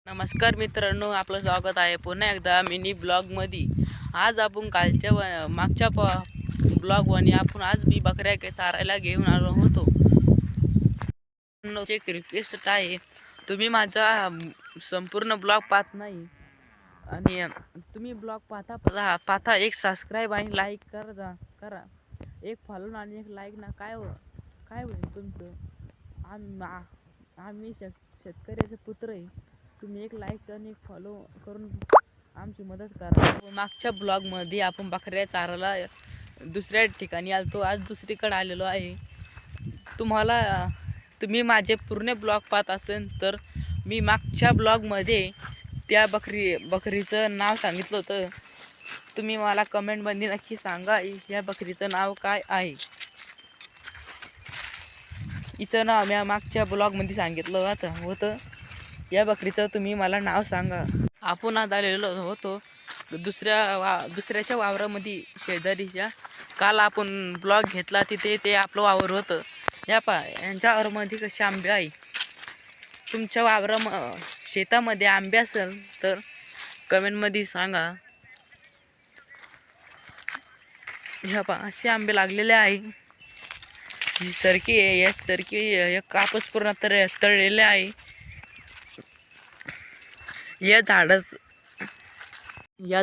नमस्कार मित्रांनो, आपलं स्वागत आहे पुन्हा एकदा मिनी ब्लॉगमध्ये। आज आपण कालच्या मागच्या ब्लॉगवानी आपण आज मी बकऱ्या चारायला घेऊन आलो होतो। एक रिक्वेस्ट आहे, तुम्ही माझा संपूर्ण ब्लॉग पाहत नाही आणि तुम्ही ब्लॉग पाहता एक सबस्क्राईब आणि लाईक करा। एक फॉलो आणि एक लाईक ना काय होईल तुमचं? आम्ही शेतकऱ्याचे पुत्र आहे। तुम्ही एक लाईक आणि एक फॉलो करून आमची मदत करा। मागच्या ब्लॉगमध्ये आपण बकऱ्या चारायला दुसऱ्या ठिकाणी आलतो, आज दुसरीकडे आलेलो आहे। तुम्ही माझे पूर्ण ब्लॉग पाहत असेल तर मी मागच्या ब्लॉगमध्ये त्या बकरीचं नाव सांगितलं होतं। तुम्ही मला कमेंटमध्ये नक्की सांगा या बकरीचं नाव काय आहे। इथं ना मी मागच्या ब्लॉगमध्ये सांगितलं होतं या बकरीचं तुम्ही मला नाव सांगा। आपण आज आलेलो होतो दुसऱ्याच्या वावरामध्ये शेजारीच्या। काल आपण ब्लॉग घेतला तिथे ते आपलं वावर होतं। यांच्या वावरामध्ये कसे आंबे आहे। तुमच्या शेतामध्ये आंबे असेल तर कमेंटमध्ये सांगा। असे आंबे लागलेले आहे। ही सरकी आहे, या सरकी एक कापूस पूर्ण तळलेले आहे। या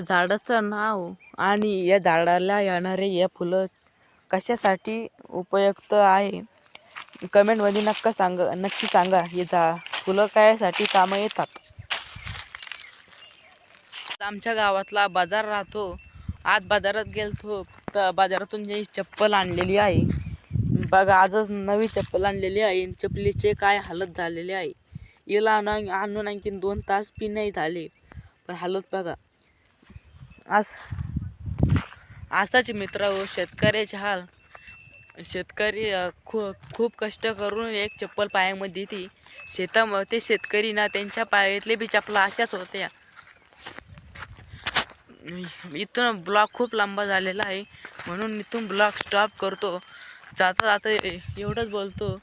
झाडाचं नाव आणि या झाडाला येणारे या फुलं कशासाठी उपयुक्त आहे कमेंटमध्ये नक्की सांगा। हे फुलं कायसाठी कामं येतात। आमच्या गावातला बाजार राहतो। आज बाजारात गेलतो तर बाजारातून ही चप्पल आणलेली आहे। बघा, आजच नवी चप्पल आणलेली आहे। चप्पलीचे काय हालत झालेले आहे। हिला आणून आणखीन 2 तास बी नाही झाले, पण हालत बघा। असाच मित्र हो शेतकऱ्याचे हाल। शेतकरी खूप कष्ट करून एक चप्पल पायामध्ये ती शेतामध्ये शेतकरी ना त्यांच्या पायातले बी चपला अशाच होत्या। इथून ब्लॉग खूप लांब झालेला आहे म्हणून इथून ब्लॉग स्टॉप करतो। जाता एवढंच बोलतो,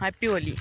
हॅपी होली।